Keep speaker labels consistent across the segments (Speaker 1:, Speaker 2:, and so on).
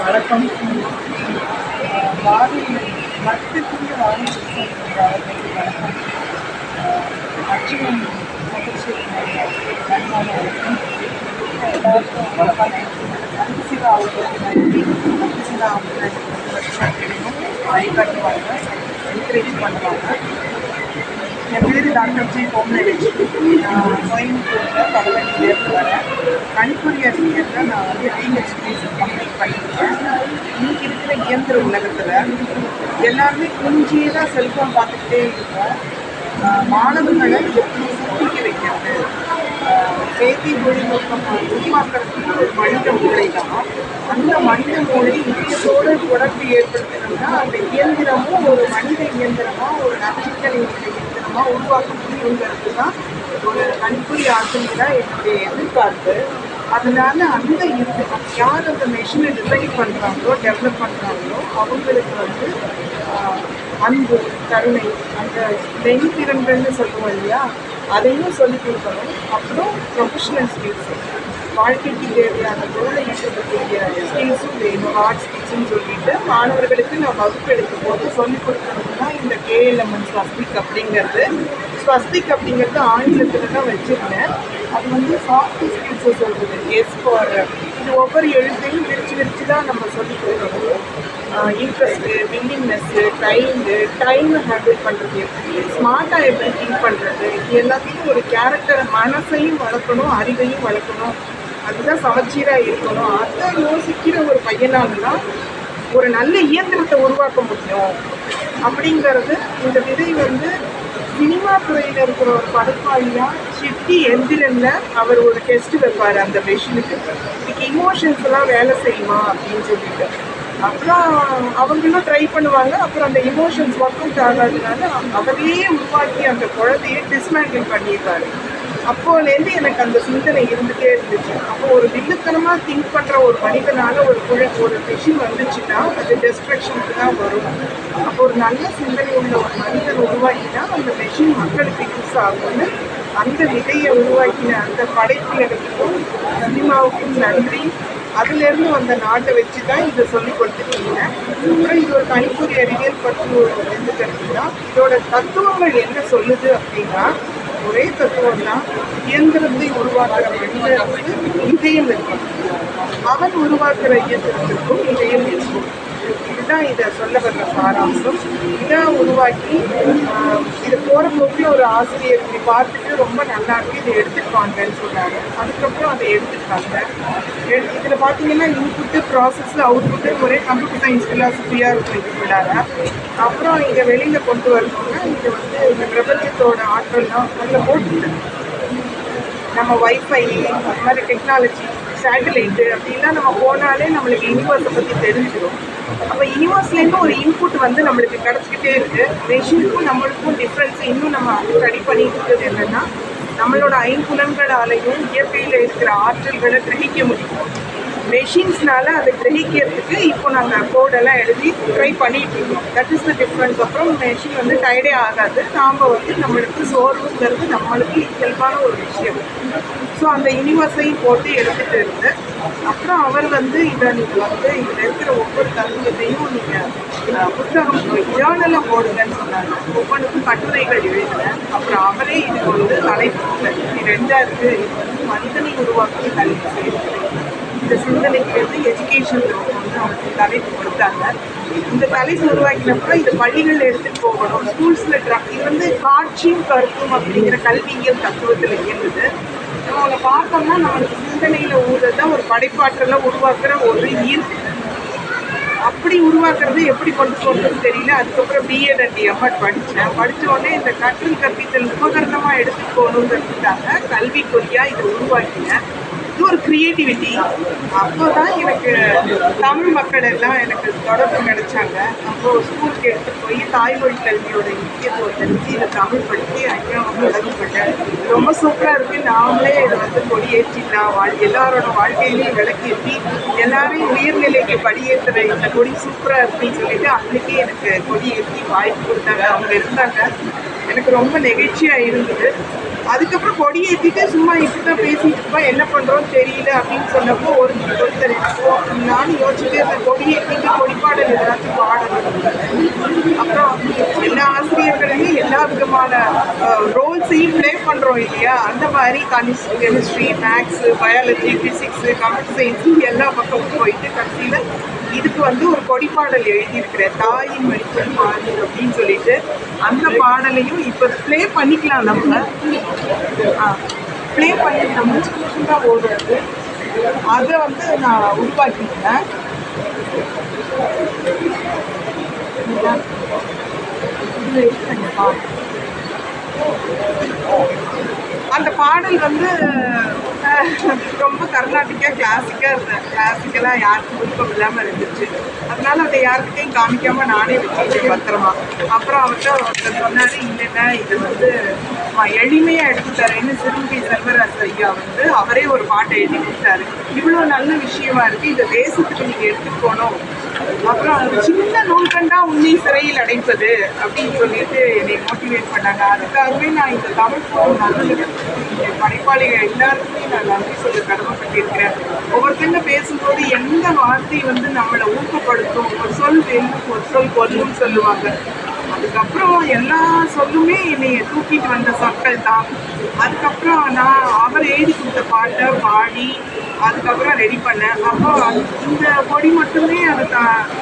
Speaker 1: வணக்கம். வாரி மத்திய வாரி வணக்கம். அச்சுவன் மகிழ்ச்சி நன்றாக வணக்கம். எல்லாருக்கும் வணக்கம். அன்சிலா அவர்களுக்கு அன்சிலா அவர்களுக்கு வழிகாட்டுவாங்க, என்கரேஜ் பண்ணுவாங்க. என் பேர் டாக்டர் ஜி கோமலலட்சுமி. நான் கோயம்புத்தூரில் கடலூர்லேருந்து வரேன். கணிப்பொறி அறிஞரில் நான் வந்து பிஹெச்டி கம்ப்ளீட் பண்ணியிருக்கேன். இன்றைக்கி இருக்கிற இயந்திர உலகத்தில் எல்லாருமே குஞ்சியே தான் செல்ஃபோன் பார்த்துக்கிட்டே இருக்கோம். மாணவர்களை எப்படி சிந்திக்க வைக்கிறது, செய்தி தொழில்நுட்பம் உருவாக்குறதுக்கு ஒரு மனித மூளை தான். அந்த மனித மூளை இதயத்தோடு தொடர்பு ஏற்படுத்தணும்னா அந்த இயந்திரமும் ஒரு மனித இயந்திரமாக, ஒரு நச்சுக்கள் இயந்திரமாக உருவாக்க முடியுங்கிறது தான் ஒரு கணிப்பொறி ஆசிரியராக என்னுடைய எதிர்பார்ப்பு. அதனால அந்த யார் அந்த மெஷினை டிசைன் பண்ணுறாங்களோ, டெவலப் பண்ணுறாங்களோ அவங்களுக்கு வந்து அன்பு, கருணை, அந்த மெய்திறன்கள்னு சொல்லுவோம் இல்லையா, அதையும் சொல்லிக் கொடுக்கணும். அப்புறம் ப்ரொஃபஷனல் ஸ்கில்ஸு, வாழ்க்கைக்கு தேவையான பொருளை ஈடுபடக்கூடிய ஸ்கில்ஸும் வேணும், ஹார்ட் ஸ்கில்ஸுன்னு சொல்லிட்டு மாணவர்களுக்கு நான் வகுப்பு எடுக்கும் போது சொல்லிக் கொடுக்கறது தான் இந்த KLMN ஸ்வஸ்திக் அப்படிங்கிறது. ஸ்வஸ்திக் அப்படிங்கிறது ஆங்கிலத்தில் தான் வச்சுருந்தேன். அது வந்து சாஃப்ட் ஸ்கில்ஸை சொல்கிறது. எஸ் ஃபார் இது ஒவ்வொரு எழுத்தையும் விரிச்சு தான் நம்ம சொல்லிக் கொடுக்கணும். இன்ட்ரெஸ்ட்டு, வில்லிங்னஸ்ஸு, டைமை ஹேண்டில் பண்ணுறது எப்படி, ஸ்மார்ட்டாக எப்படி திங்க் பண்ணுறது, இது எல்லாத்தையும் ஒரு கேரக்டரை, மனசையும் வளர்க்கணும், அறிவையும் வளர்க்கணும். அதுதான் சமச்சீராக இருக்கணும். அதை யோசிக்கிற ஒரு பையனால தான் ஒரு நல்ல இயந்திரத்தை உருவாக்க முடியும் அப்படிங்கிறது. இந்த விதை வந்து சினிமா துறையில் இருக்கிற ஒரு படைப்பாளியாக சிட்டி எந்திரனில் அவர் ஒரு டெஸ்ட் வைப்பார் அந்த மெஷினுக்கு. இதுக்கு இமோஷன்ஸ் எல்லாம் வேலை செய்யுமா அப்படின்னு சொல்லிட்டு. அப்புறம் அவங்களும் ட்ரை பண்ணுவாங்க. அப்புறம் அந்த இமோஷன்ஸ் ஒர்க் அவுட் ஆகாததுனால அவரையே உருவாக்கி அந்த குழந்தையை டிஸ்மேண்டில் பண்ணியிருக்காரு. அப்போலேருந்து எனக்கு அந்த சிந்தனை இருந்துகிட்டே இருந்துச்சு. அப்போ ஒரு வில்லுத்தனமாக திங்க் பண்ணுற ஒரு மனிதனால் ஒரு மெஷின் வந்துச்சுன்னா அது டெஸ்ட்ரக்ஷனுக்கு தான் வரும். அப்போ ஒரு நல்ல சிந்தனை உள்ள ஒரு மனிதன் உருவாக்கினா அந்த மெஷின் மக்களுக்கு யூஸ் ஆகும்னு அந்த விதையை உருவாக்கின அந்த படைப்பினருக்கும் சினிமாவுக்கும் நன்றி. அதுலேருந்து அந்த நாட்டை வச்சு தான் இதை சொல்லி கொடுத்துருக்கீங்க. அப்புறம் இது ஒரு கணிப்பொறி அறிவியல் பற்றி ஒரு எந்த கருத்துனா இதோட தத்துவங்கள் என்ன சொல்லுது அப்படின்னா, ஒரே தத்துவம் தான். இயந்திரத்தை உருவாக்குற மனிதனுக்கு இதயம் இருக்கும், அவன் உருவாக்குற இயந்திரத்திற்கும் இதயம் இருக்கும். இதுதான் இதை சொல்ல வர்ற சாராம்சம். இதை உருவாக்கி இது போகிற போக்கில் ஒரு ஆசிரியர் இப்படி பார்த்துட்டு ரொம்ப நல்லா இருக்கு, இதை எடுத்துருக்காங்கன்னு சொன்னாங்க. அதுக்கப்புறம் அதை எடுத்துருக்காங்க. இதில் பார்த்தீங்கன்னா இன்புட்டு, ப்ராசஸ், அவுட்புட்டு ஒரே கம்ப்யூட்டர் சயின்ஸ் ஃபிலாசபியாக இருக்கும் இதுக்குள்ளார. அப்புறம் இதை வெளியில் கொண்டு வரணும்னா இதை வந்து இந்த பிரபஞ்சத்தோட ஆற்றல்லாம் அதில் போட்டுட்டு நம்ம வைஃபை, அது மாதிரி டெக்னாலஜி, சேட்டலைட்டு அப்படின்லாம் நம்ம போனாலே நம்மளுக்கு யூனிவர்ஸை பற்றி தெரிஞ்சிடும். அப்போ யூனிவர்ஸ்லேருந்து ஒரு இன்புட் வந்து நம்மளுக்கு கிடச்சிக்கிட்டே இருக்குது. மெஷினுக்கும் நம்மளுக்கும் டிஃப்ரென்ஸ் இன்னும் நம்ம ஸ்டடி பண்ணிட்டு இருக்கிறது என்னென்னா, நம்மளோட ஐம்புலன்களாலையும் இயற்கையில் இருக்கிற ஆற்றல்களை கிரகிக்க முடியும். மெஷின்ஸ்னால அதை கிரகிக்கிறதுக்கு இப்போ நாங்கள் கோடெல்லாம் எழுதி ட்ரை பண்ணிகிட்டு இருக்கோம். That is the difference. அப்புறம் மெஷின் வந்து டயர்டே ஆகாது. நாம் வந்து நம்மளுக்கு சோர்வுங்கிறது நம்மளுக்கு இயல்பான ஒரு விஷயம். ஸோ அந்த யூனிவர்ஸையும் போட்டு எடுத்துகிட்டு இருந்து அப்புறம் அவர் வந்து இதை நீங்கள் வந்து இதில் இருக்கிற ஒவ்வொரு தத்துவத்தையும் நீங்கள் புத்தகம் ஜேர்னலாக போடுங்கன்னு சொன்னாங்க. ஒவ்வொன்றுக்கும் கட்டுரைகள் எழுதினேன். அப்புறம் அவரே இதுக்கு வந்து தலைப்பு இது ரெண்டாக இருக்குது. இது வந்து மனிதனை உருவாக்கி கல்வி, இந்த சிந்தனைக்கு வந்து எஜுகேஷன் வந்து அவருக்கு தலைப்பு கொடுத்தாங்க. இந்த தலைப்பு உருவாக்கினப்போ இது பள்ளிகளில் எடுத்துகிட்டு போகணும், ஸ்கூல்ஸில் இது வந்து காட்சியும் கருத்தும் அப்படிங்கிற கல்வியியல் தத்துவத்தில் இயங்குது. நம்ம அவனை பார்த்தோம்னா நம்மளுக்கு சிந்தனையில் ஊழதான் ஒரு படைப்பாற்றலாம் உருவாக்குற ஒரு ஈர்ப்பு. அப்படி உருவாக்குறது எப்படி கொண்டு போகிறதுன்னு தெரியல. அதுக்கப்புறம் பிஎட் அண்ட் எம்எட் படித்தேன். படித்த உடனே இந்த கற்றல் கற்பித்தல் உபகரணமாக எடுத்துகிட்டு போகணுங்கிறதுக்காக கல்விக்கொல்லியாக இதை உருவாக்கினேன். இது ஒரு க்ரியேட்டிவிட்டி. அப்போ தான் எனக்கு தமிழ் மக்கள் எல்லாம் எனக்கு தொடர்பு கிடைச்சாங்க. அப்போது ஸ்கூலுக்கு எடுத்துகிட்டு போய் தாய்மொழி கல்வியோட முக்கியத்துவம் தெரிஞ்சு இதை தமிழ் படித்து ஐயா விளக்கப்பட்டேன். ரொம்ப சூப்பராக இருக்குது. நாமளே இதை வந்து கொடியேற்றிக்கலாம், எல்லாரோட வாழ்க்கையிலையும் விளக்கேற்றி எல்லாரையும் உயர்நிலைக்கு படியேற்றுற இந்த கொடி சூப்பராக இருக்குன்னு சொல்லிட்டு அன்றைக்கே எனக்கு கொடியேற்றி வாய்ப்பு கொடுத்தாங்க. அவங்க இருந்தாங்க. எனக்கு ரொம்ப நெகிழ்ச்சியாக இருந்தது. அதுக்கப்புறம் கொடி ஏற்றிட்டு சும்மா இப்படிதான் பேசிட்டு இருப்போம், என்ன பண்ணுறோம் தெரியல அப்படின்னு சொன்னப்போ ஒருத்தர் நானும் யோசிச்சுட்டு அந்த கொடி ஏற்றிட்டு கொடிப்பாடல் ஏதாச்சும் பாடணும். அப்புறம் எல்லா ஆசிரியர்களுமே எல்லா விதமான ரோல்ஸையும் ப்ளே பண்ணுறோம் இல்லையா, அந்த மாதிரி chemistry, maths, biology, physics, computer science எல்லா பக்கமும் போயிட்டு கடைசியில் இதுக்கு ஒரு கொடிப்பாடல் எழுதியிருக்கிறேன், தாயின் மடிப்பில் பாடு அப்படின்னு சொல்லிட்டு. அந்த பாடலையும் இப்போ ப்ளே பண்ணிக்கலாம், நம்ம ப்ளே பண்ணி நம்ம தான் ஓடுறது. அதை நான் உருவாக்கிட்டேன். அந்த பாடல் ரொம்ப கிளாசிக்கலாக யாருக்கும் விருப்பம் இல்லாமல் இருந்துச்சு. அதனால அதை யாருக்கிட்டையும் காமிக்காமல் நானே வச்சுட்டேன் பத்திரமா. அப்புறம் ஒருத்தர் சொன்னார், இல்லைன்னா இது எளிமையாக எடுத்து தரேன்னு சிறுமுகை செல்வராஜ் ஐயா அவரே ஒரு பாட்டை எழுதி கொடுத்தாரு. இவ்வளோ நல்ல விஷயமா இருக்குது, இதை தேசத்துக்கு நீங்கள் எடுத்துகிட்டு போகணும். அப்புறம் சின்ன நூல்கண்டா உன்னை சிறையில் அடைப்பது அப்படின்னு சொல்லிட்டு என்னை மோட்டிவேட் பண்ணாங்க. அதுக்காகவே நான் இந்த தமிழ் நல்ல படைப்பாளிகள் எல்லாருக்குமே நான் நன்றி சொல்ல கடமைப்பட்டிருக்கிறேன். ஒவ்வொருத்தங்க பேசும்போது எந்த வார்த்தை நம்மளை ஊக்கப்படுத்தும், ஒரு சொல் வெல்லும் ஒரு சொல் கொல்லும் சொல்லுவாங்க. அதுக்கப்புறம் எல்லா சொல்லுமே என்னைய தூக்கிட்டு வந்த சொற்கள் தான். அதுக்கப்புறம் நான் அவர் எழுதி கொடுத்த பாட்டை பாடி அதுக்கப்புறம் ரெடி பண்ணேன். அப்போ இந்த கொடி மட்டுமே அதை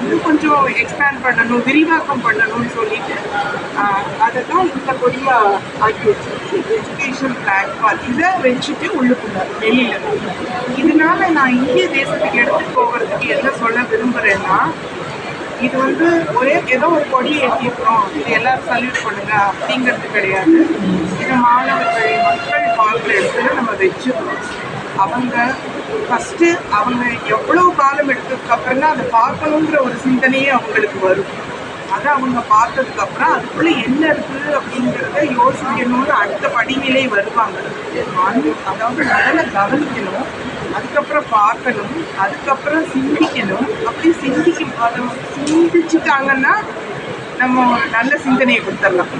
Speaker 1: இன்னும் கொஞ்சம் எக்ஸ்பேண்ட் பண்ணணும், விரிவாக்கம் பண்ணணும்னு சொல்லிட்டு அதை தான் இந்த கொடியாக ஆக்கி வச்சு எஜுகேஷன் பிளாட்ஃபார்ம் இதை வச்சுட்டு உள்ளுக்குள்ள வெளியில். இதனால நான் இந்திய தேசத்துக்கு எடுத்துகிட்டு போகிறதுக்கு என்ன சொல்ல விரும்புகிறேன்னா, இது ஏதோ ஒரு கொடியை ஏற்றிருக்கிறோம், இது எல்லாரும் சல்யூட் பண்ணுங்க அப்படிங்கிறது கிடையாது. இதை மாணவர்கள் மக்கள் பார்க்குற இடத்துல நம்ம வச்சுக்கணும். அவங்க ஃபஸ்ட்டு எவ்வளோ காலம் எடுத்ததுக்கப்புறம் தான் அதை பார்க்கணுங்கிற ஒரு சிந்தனையே அவங்களுக்கு வரும். அதை அவங்க பார்த்ததுக்கப்புறம் அதுக்குள்ளே என்ன இருக்குது அப்படிங்கிறத யோசிக்கணும்னு அடுத்த படிநிலை வருவாங்க. அதாவது முதல்ல கவனிக்கணும், அதுக்கப்புறம் பார்க்கணும், அதுக்கப்புறம் சிந்திக்கணும். அப்படி அதை சிந்திச்சுட்டாங்கன்னா நம்ம ஒரு நல்ல சிந்தனையை கொடுத்துடலாம்.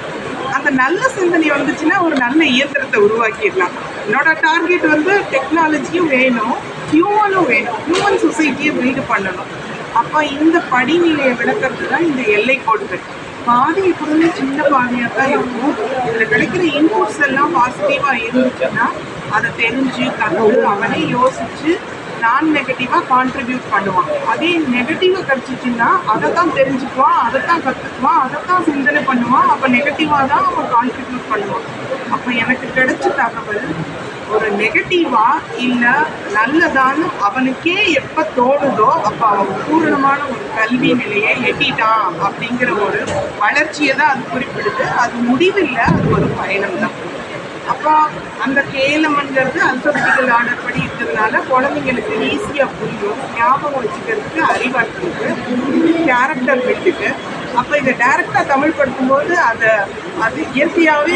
Speaker 1: அந்த நல்ல சிந்தனை வந்துச்சுன்னா ஒரு நல்ல இயந்திரத்தை உருவாக்கிடலாம். என்னோட டார்கெட் டெக்னாலஜியும் வேணும், ஹியூமனும் வேணும், ஹியூமன் சொசைட்டியை பில்டு பண்ணணும். அப்போ இந்த படிநிலையை விளக்கிறது தான் இந்த எல்லை கோடுகள். பாதி எப்பவுமே சின்ன பாதியாக தான் இருக்கும். இதில் கிடைக்கிற இன்புட்ஸ் எல்லாம் பாசிட்டிவாக இருந்துச்சுன்னா அதை தெரிஞ்சு கற்று அவனே யோசித்து நான் நெகட்டிவாக கான்ட்ரிபியூட் பண்ணுவான். அதே நெகட்டிவாக கிடச்சிச்சின்னா அதை தான் தெரிஞ்சுக்குவான், அதை தான் கற்றுக்குவான், அதை தான் சிந்தனை பண்ணுவான். அப்போ நெகட்டிவாக தான் அவன் கான்ட்ரிபியூட் பண்ணுவான். அப்போ எனக்கு கிடைச்ச தகவல் ஒரு நெகட்டிவா இல்லை நல்லதான்னு அவனுக்கே எப்போ தோணுதோ அப்போ அவன் பூரணமான ஒரு கல்வி நிலையை எட்டிட்டான் அப்படிங்கிற ஒரு வளர்ச்சியை தான் அது குறிப்பிடுது. அது முடிவில்லை, அது ஒரு பயணம் தான். அப்போ அந்த கேலம்ங்கிறது அல்பபெட்டிக்கல் ஆர்டர் படி இருக்கிறதுனால குழந்தைங்களுக்கு ஈஸியாக புரியும், ஞாபகம் வச்சுக்கிறதுக்கு, அறிவாற்றலுக்கு, கேரக்டர் பில்டுக்கு. அப்போ இதை டைரெக்டாக தமிழ் படுத்தும்போது அது இயற்கையாகவே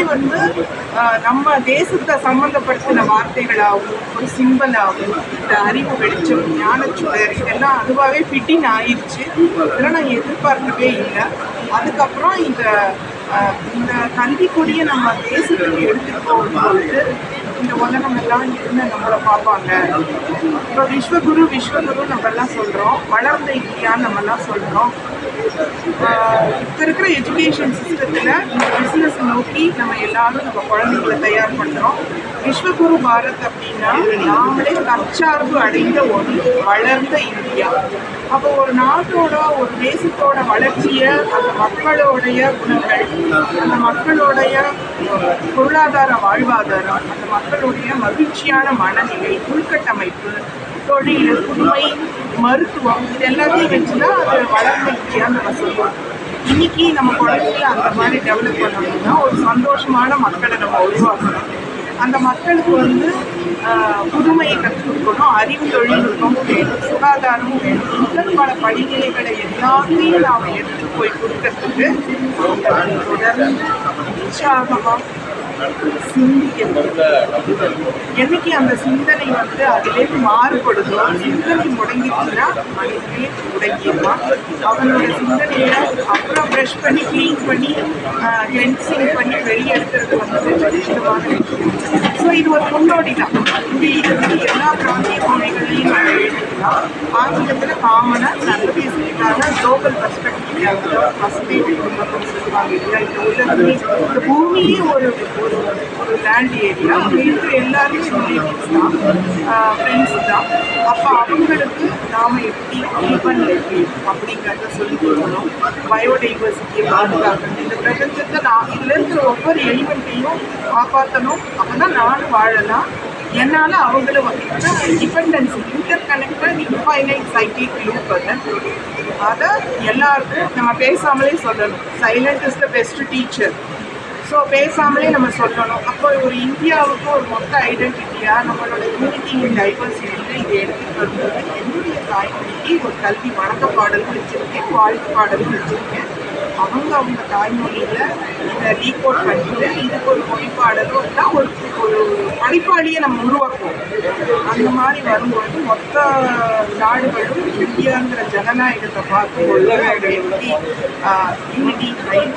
Speaker 1: நம்ம தேசத்தை சம்மந்தப்படுத்தின வார்த்தைகளாகவும் ஒரு சிம்பிளாகவும் இந்த அறிவு வெளிச்சம், ஞானச்சுடர் இதெல்லாம் அதுவாகவே ஃபிட்டிங் ஆயிடுச்சு. இதெல்லாம் நான் எதிர்பார்க்கவே இல்லை. அதுக்கப்புறம் இந்த கல்விக்குரிய நம்ம தேசத்துக்கு எடுத்துகிட்டு போகும்போது இந்த உலகம் எல்லாம் என்ன நம்மளை பார்ப்பாங்க. இப்போ விஸ்வகுரு நம்மெல்லாம் சொல்கிறோம், வளர்ந்த இந்தியான்னு நம்மெல்லாம் சொல்கிறோம். இப்போ இருக்கிற எஜுகேஷன் சிஸ்டத்தில் இந்த பிஸ்னஸ் நோக்கி நம்ம எல்லாரும் நம்ம குழந்தைங்களை தயார் பண்ணுறோம். விஸ்வகுரு பாரத் அப்படின்னா நாமளே தற்சார்பு அடைந்த ஒரு வளர்ந்த இந்தியா. அப்போ ஒரு நாட்டோட ஒரு தேசத்தோட வளர்ச்சியை அந்த மக்களோடைய குணங்கள், அந்த மக்களுடைய பொருளாதார வாழ்வாதாரம், அந்த மக்களுடைய மகிழ்ச்சியான மனநிலை, உள்கட்டமைப்பு, தொழில், புதுமை, மருத்துவம் இது எல்லாத்தையும் வச்சுதான் அது வளர்ந்த இந்தியான்னு நம்ம சொல்லுவோம். இன்னைக்கு நம்ம குழந்தைகளை அந்த மாதிரி டெவலப் பண்ணணும்னா ஒரு சந்தோஷமான மக்களை நம்ம உருவாக்கணும். அந்த மக்களுக்கு புதுமையை கற்றுக் கொடுக்கணும், அறிவு தொழில்நுட்பமும் வேணும், சுகாதாரமும் வேணும். முதல் பல படிநிலைகளை எல்லாத்தையும் நாம் எடுத்துகிட்டு போய் கொடுக்கறதுக்கு தொடர்ந்து உற்சாகமாக சிந்திக்கிறது. என்னைக்கு அந்த சிந்தனை வந்து அதிலேருந்து மாறுபடுதோ, சிந்தனை முடங்கிடுச்சுன்னா மனிதனே முடங்கிடுவான். அவனோட சிந்தனையை அப்புறம் ப்ரஷ் பண்ணி க்ளீன் பண்ணி கிளென்சிங் பண்ணி வெளியே எடுக்கிறது வந்து கஷ்டமான விஷயம். ஸோ இது ஒரு முன்னோடி தான். இது வந்து எல்லா பிராந்திய மொழிகளையும் நம்ம எழுதிக்கலாம். ஆங்கிலத்தில் காமனாக சர்வதேசத்துக்கான குளோபல் பர்ஸ்பெக்டிவ் பசுமை குடும்பம் சொல்லுவாங்க இல்லையா. இந்த உலகமே இந்த பூமியே ஒரு ஒரு ஒரு லேண்ட் ஏரியா. அங்கே இருக்கிற எல்லாருமே ரிலேட்டிவ்ஸ் தான், ஃப்ரெண்ட்ஸ் தான். அப்போ அவங்களுக்கு நாம் எப்படி ஈவன் அப்படிங்கிறத சொல்லிக் கொடுக்கணும். பயோடைவர்சிட்டியை பாதுகாக்கணும். இந்த பிரபஞ்சத்தை இதில் இருக்கிற ஒவ்வொரு எலிமெண்ட்டையும் காப்பாற்றணும். அப்போ தான் நானும் வாழலாம். என்னால் அவங்கள வந்து dependency interconnected infinite cycle loop அதை எல்லாருக்கும் நம்ம பேசாமலே சொல்லணும். Silent is the best teacher. So பேசாமலே நம்ம சொல்லணும். அப்போ ஒரு இந்தியாவுக்கு ஒரு மொத்த ஐடென்டிட்டியாக நம்மளோட யூனிட்டி இன் டைவர்சிட்டியில் இதை எடுத்துகிட்டு வரும்போது என்னுடைய தாய்மொழிக்கு ஒரு கல்வி வணக்க பாடலும் வச்சுருக்கேன், வாழ்த்து பாடலும் வச்சுருக்கேன். அவங்க தாய்மொழியில் இதை டீகோட் பண்ணிட்டு இதுக்கு ஒரு மொழிப்பாடலும் எல்லாம் ஒரு ஒரு படைப்பாளியை நம்ம உருவாக்குவோம். அந்த மாதிரி வரும்போது மொத்த நாடுகளும் இந்தியாங்கிற ஜனநாயகத்தை பார்க்கும்போது அவங்க எப்படி யூனிட்டி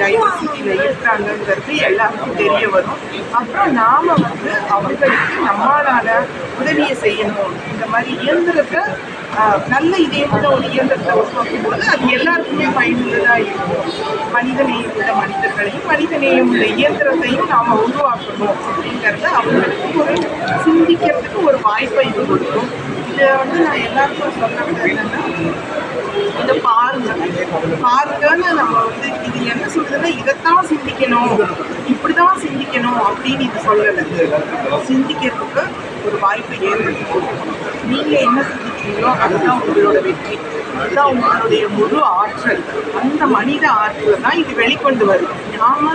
Speaker 1: டைவர்சிட்டியில் இருக்கிறாங்கங்கிறது எல்லாருக்கும் தெரிய வரும். அப்புறம் நாம் வந்து அவங்களுக்கு நம்மளால் உதவியை செய்யணும். இந்த மாதிரி இயந்திரத்தை நல்ல இதயமுள்ள ஒரு இயந்திரத்தை உருவாக்கும் போது அது எல்லாருக்குமே பயனுள்ளதாக இருக்கும். மனிதநேயம் உள்ள மனிதர்களையும் மனிதநேயம் உள்ள இயந்திரத்தையும் நாம் உருவாக்கணும் அப்படிங்கிறத அவங்களுக்கு ஒரு சிந்திக்கிறதுக்கு ஒரு வாய்ப்பை இது கொடுக்கும். இதை வந்து நான் எல்லாருக்கும் சொல்ல என்னன்னா, இதை பாருங்கன்னு நம்ம வந்து இது என்ன சொல்றதுன்னா, இதைத்தான் சிந்திக்கணும், இப்படிதான் சிந்திக்கணும் அப்படின்னு இது சொல்லலை. சிந்திக்கிறதுக்கு ஒரு வாய்ப்பை ஏற்படுத்தி கொடுக்கணும். நீங்கள் என்ன சிந்திக்கிறீங்களோ அதுதான் உங்களோட வெற்றி, அதுதான் உங்களுடைய முழு ஆற்றல். அந்த மனித ஆற்றலை தான் இது வெளிக்கொண்டு வரும். நாம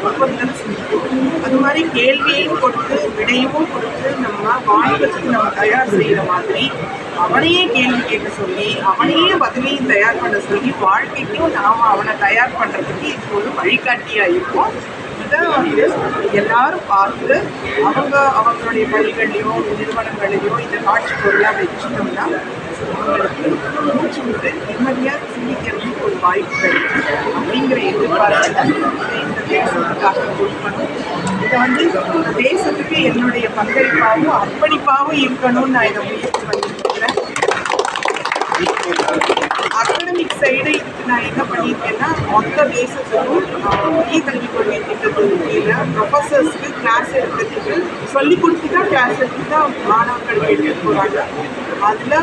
Speaker 1: ஒவ்வொருத்தரும் சிந்திக்கணும். அது மாதிரி கேள்வியையும் கொடுத்து விடையும் கொடுத்து நம்ம வாழ்வதற்கு நம்ம தயார் செய்கிற மாதிரி அவனையே கேள்வி கேட்க சொல்லி அவனையே பதிலையும் தயார் பண்ண சொல்லி வாழ்க்கைக்கும் நாம் அவனை தயார் பண்ணுறதுக்கு இது ஒரு வழிகாட்டியாக இருக்கும். இதை வந்து எல்லாரும் பார்த்து அவங்களுடைய பள்ளிகள்லையோ நிறுவனங்களையோ இந்த காட்சி பொருளாக வச்சுட்டோம்னா அவங்களுக்கு மூச்சு விட்டு நிம்மதியாக சிந்திக்கிறதுக்கு ஒரு வாய்ப்பு கிடைக்கும் அப்படிங்கிற எதிர்பார்ப்பு இந்த தேசத்துக்காக கொடுக்கணும். இதை வந்து இந்த தேசத்துக்கு என்னுடைய பங்களிப்பாகவும் அர்ப்பணிப்பாகவும் இருக்கணும்னு நான் இதை முயற்சி பண்ணியிருக்கிறேன். அகாடமிக் சைடு இதுக்கு நான் என்ன பண்ணியிருக்கேன்னா, மொத்த தேசத்துக்கும் புதிய கல்விக் கொள்கை திட்டத்தின் கீழே ப்ரொஃபஸர்ஸ்க்கு கிளாஸ் எடுக்கிறதுக்கு சொல்லிக் கொடுத்து தான் கிளாஸ் எடுத்து தான் மாணவர்களுக்கு எடுத்துகிட்டு போகிறாங்க. அதில்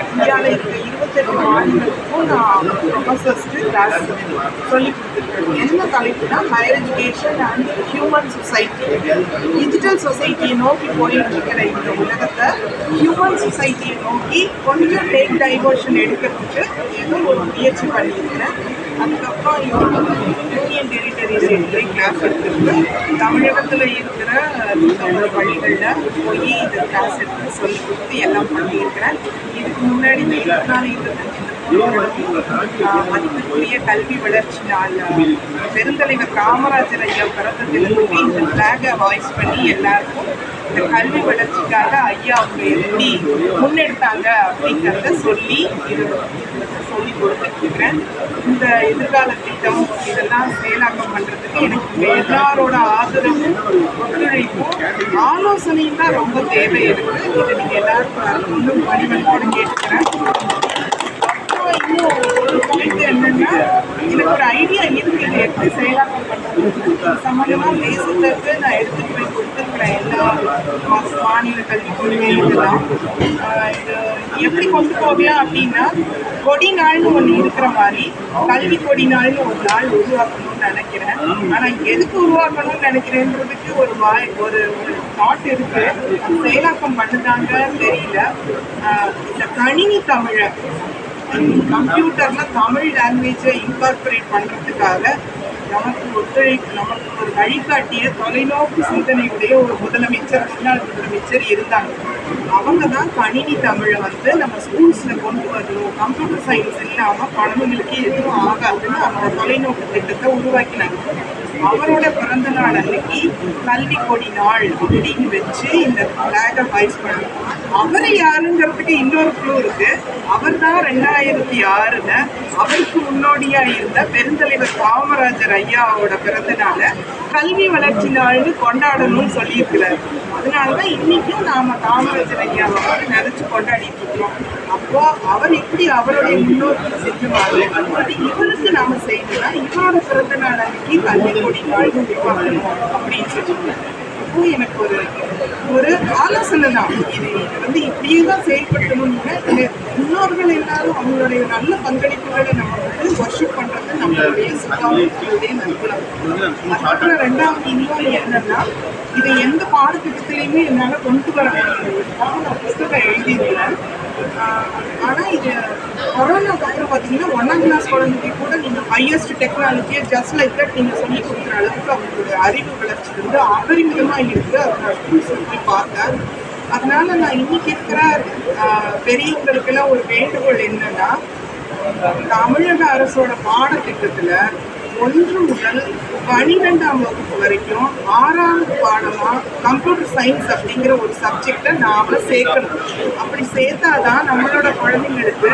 Speaker 1: இந்தியாவில் இருக்கிற 28 மாநிலத்துக்கும் நான் ப்ரொஃபஸர்ஸ்க்கு கிளாஸ் சொல்லிக் கொடுத்துருக்கேன். என்ன தலைப்புனா, higher education and human society. Digital சொசைட்டியை நோக்கி போயிட்டு இருக்கிற இந்த உலகத்தை ஹியூமன் சொசைட்டியை நோக்கி கொஞ்சம் டேக் டைவர்ஷன் எடுக்கிறதுக்கு ஏதோ ஒரு முயற்சி பண்ணியிருக்கிறேன். அதுக்கப்புறம் யூனியன் டெரிட்டரியில் கிளாஸ் எடுத்துருக்கு. தமிழகத்தில் இருக்கிற பள்ளிகளில் போய் இந்த கிளாஸ் எடுத்து சொல்லிக் கொடுத்து எல்லாம் பண்ணியிருக்கிறேன். இதுக்கு முன்னாடி 24-25 மதிப்புக்குரிய கல்வி வளர்ச்சி நாள் பெருந்தலைவர் காமராஜர் ஐயா பிறந்ததிலிருந்து இந்த ஃப்ளாகை வாய்ஸ் பண்ணி எல்லாருக்கும் இந்த கல்வி வளர்ச்சிக்காக ஐயா அவங்க எப்படி முன்னெடுத்தாங்க அப்படிங்கிறத சொல்லி சொல்லி கொடுத்துருக்கிறேன். இந்த எதிர்கால திட்டம் இதெல்லாம் செயலாக்கம் பண்ணுறதுக்கு எனக்கு எல்லாரோட ஆதரவும் ஒத்துழைப்பும் ஆலோசனையும் தான் ரொம்ப தேவை இருக்குது. இதை நீங்கள் எல்லாருக்கும் இன்னும் பணிவன்போடு கேட்டுக்கிறேன். அப்புறம் இன்னும் ஒரு பாயிண்ட் என்னென்னா, எனக்கு ஒரு ஐடியா இருக்குது இதை எப்படி செயலாக்கம் பண்ணுறது சம்மந்தமாக பேசுறதுக்கு நான் எடுத்துகிட்டு போய் கொடுத்துருக்குறேன். எல்லா மாநில கல்விக் கொள்கை இதெல்லாம் இது எப்படி கொண்டு போகலாம் அப்படின்னா, கொடி நாள்னு ஒன்று இருக்கிற மாதிரி கல்வி கொடி நாள்னு ஒரு நாள் உருவாக்கணும்னு நினைக்கிறேன். ஆனால் எதுக்கு உருவாக்கணும்னு நினைக்கிறேன்றதுக்கு ஒரு தாட் இருக்கு. செயலாக்கம் பண்ணுதாங்கன்னு தெரியல. இந்த கணினி தமிழை கம்ப்யூட்டர்ல தமிழ் லாங்குவேஜை இன்கார்பரேட் பண்ணுறதுக்காக நமக்கு ஒரு வழிகாட்டிய தொலைநோக்கு சிந்தனையுடைய ஒரு முதலமைச்சர், முன்னாள் முதலமைச்சர் இருந்தாங்க. அவங்க தான் கணினி தமிழை வந்து நம்ம ஸ்கூல்ஸில் கொண்டு வரணும், கம்ப்யூட்டர் சயின்ஸ் இல்லாமல் குழந்தைங்களுக்கு எதுவும் ஆகாதுன்னு அவங்க தொலைநோக்கு திட்டத்தை உருவாக்கினாங்க. அவரோட பிறந்த நாள் அன்னைக்கு கல்வி கொடி நாள் அப்படின்னு வச்சு இந்த ஃபிளாகை ஹைஸ் பண்ணணும். அவர் யாருங்கிறதுக்கு இன்னொரு க்ளூ இருக்கு. அவர் தான் 2006 அவருக்கு முன்னோடியா இருந்த பெருந்தலைவர் காமராஜர் ஐயாவோட பிறந்த நாளை கல்வி வளர்ச்சி நாள்னு கொண்டாடணும்னு சொல்லியிருக்கிறார். அதனாலதான் இன்னைக்கும் நாம காமராஜர் ஐயாவை நினைச்சு கொண்டாடிட்டு இருக்கோம். அப்போ அவர் எப்படி அவருடைய முன்னோர்கள் செஞ்சுவாரு, அது இவருக்கு நாம செய்யணும்னா இவரோட பிறந்த நாள் அன்னைக்கு கல்வி கொடி நாள் உருவாக்கணும் அப்படின்னு சொல்லியிருக்காங்க. அப்போ எனக்கு ஒரு ஆலோசனை தான், இது இப்படியே தான் செயல்படுத்தணும்னு முன்னோர்கள் எல்லாரும் அவங்களுடைய நல்ல பங்களிப்புகளை நம்ம வர்ஷிப் பண்றது நம்மளுடைய சுகாதாரத்துடைய நற்குணம். அதுக்கப்புறம் ரெண்டாவது இன்னொன்று என்னன்னா, இதை எந்த பாடத்திட்டத்திலையுமே என்னால் கொண்டு வர முடியாது. நான் புத்தகம் எழுதியிருக்கிறேன். ஆனால் இது கொரோனாக்கு அப்புறம் பார்த்தீங்கன்னா 1ஆம் கிளாஸ் குழந்தைக்கு கூட நீங்கள் ஹையஸ்ட் டெக்னாலஜியை ஜஸ்ட் லைக் தட் நீங்கள் சொல்லி கொடுக்குற அளவுக்கு அவங்களுடைய அறிவு வளர்ச்சி அபரிமிதமாக இருக்குது. அதை நான் சொல்லி பார்த்தேன். அதனால நான் இன்னைக்கு இருக்கிற பெரியவங்களுக்கெல்லாம் ஒரு வேண்டுகோள் என்னன்னா, தமிழக அரசோட பாடத்திட்டத்தில் 1 முதல் 12ஆம் வகுப்பு வரைக்கும் 6வது பாடமாக கம்ப்யூட்டர் சயின்ஸ் அப்படிங்கிற ஒரு சப்ஜெக்டை நாம் சேர்க்கணும். அப்படி சேர்த்தாதான் நம்மளோட குழந்தைங்களுக்கு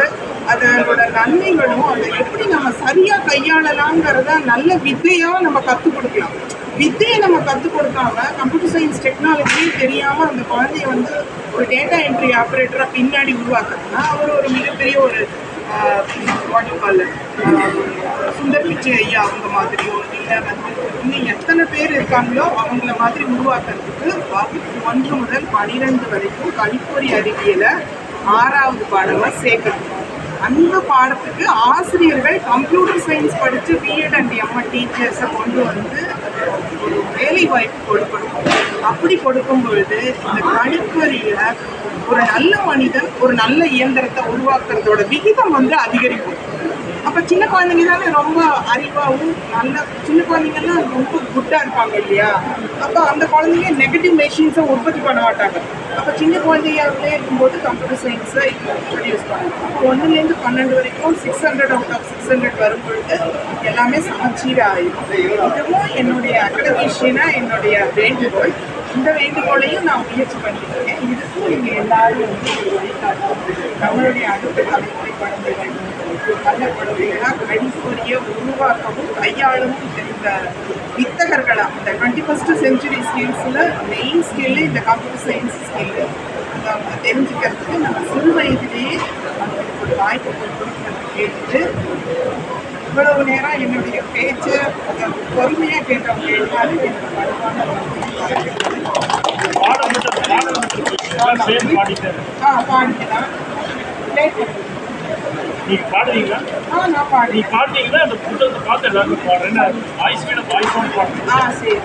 Speaker 1: அதோட நன்மைகளும் அதை எப்படி நம்ம சரியாக கையாளலாங்கிறத நல்ல வித்தையாக நம்ம கற்றுக் கொடுக்கலாம். வித்தையை நம்ம கற்றுக் கொடுக்காம கம்ப்யூட்டர் சயின்ஸ் டெக்னாலஜியே தெரியாமல் அந்த குழந்தைய ஒரு டேட்டா என்ட்ரி ஆப்ரேட்டராக பின்னாடி உருவாக்குறதுனா அவர் ஒரு மிகப்பெரிய ஒரு சுந்தர் பிச்சை ஐயா அவங்க மாதிரியோ இல்லை இன்னும் எத்தனை பேர் இருக்காங்களோ அவங்கள மாதிரி உருவாக்குறதுக்கு வகுப்பு 1 முதல் 12 வரைக்கும் கணிப்பொறி அறிவியலை 6வது பாடமாக சேர்க்கணும். அந்த பாடத்துக்கு ஆசிரியர்கள் கம்ப்யூட்டர் சயின்ஸ் படித்து பிஎட் அண்ட் எம்எட் டீச்சர்ஸை கொண்டு ஒரு வேலை வாய்ப்பு கொடுக்கணும். அப்படி கொடுக்கும் பொழுது இந்த கணிப்பொறியில் ஒரு நல்ல மனிதன் ஒரு நல்ல இயந்திரத்தை உருவாக்குறதோட விகிதம் அதிகரிக்கும். அப்போ சின்ன குழந்தைங்க தானே ரொம்ப அறிவாகவும் சின்ன குழந்தைங்கலாம் ரொம்ப குட்டாக இருப்பாங்க இல்லையா? அப்போ அந்த குழந்தைங்க நெகட்டிவ் மெஷின்ஸை உற்பத்தி பண்ண மாட்டாங்க. அப்போ சின்ன குழந்தையாகவே இருக்கும்போது கம்ப்யூட்டர் சயின்ஸை இன்ட்ரடியூஸ் பண்ணணும். அப்போ 1லேருந்து 12 வரைக்கும் 600 அவுட் ஆஃப் 600 வரும்பொழுது எல்லாமே சமச்சீராக ஆகிடும். இதுவும் என்னுடைய அகடமிஷியனாக என்னுடைய வேண்டுகோள். இந்த வேண்டுகோளையும் நான் முயற்சி பண்ணிட்டு இருக்கேன். இதுக்கும் நீங்கள் எல்லாரும் ஒரு வழிகாட்டும். நம்மளுடைய அடுத்த தலைமுறை குழந்தைகள் நல்ல குழந்தைகளாக கணிப்பொறியை உருவாக்கவும் கையாளவும் இந்த வித்தகர்களாக இந்த 21st செஞ்சுரி ஸ்கில்ஸில் மெயின் ஸ்கில்லு இந்த கம்ப்யூட்டர் சயின்ஸ் ஸ்கில்லு அதை அவங்க தெரிஞ்சுக்கிறதுக்கு நம்ம சிறு வயதிலேயே அவங்களுக்கு ஒரு வாய்ப்பு கொடுக்கணும்னு கேட்டுட்டு இவ்வளவு நேரம் என்னுடைய பேச்சு பொறுமையாக கேட்டவங்க எல்லாரும் எனக்கு பரவாயில்ல பாடிக்கலாம்.
Speaker 2: நீங்க பாடுறீங்களா?
Speaker 1: நான் பாடி
Speaker 2: நீ பாடுறீங்களா? அந்த புத்தகத்தை பார்த்து எல்லாருமே பாடுறேன். வாய்ஸ் வீட வாய்ஸ் பாடுறேன்.
Speaker 1: சரி.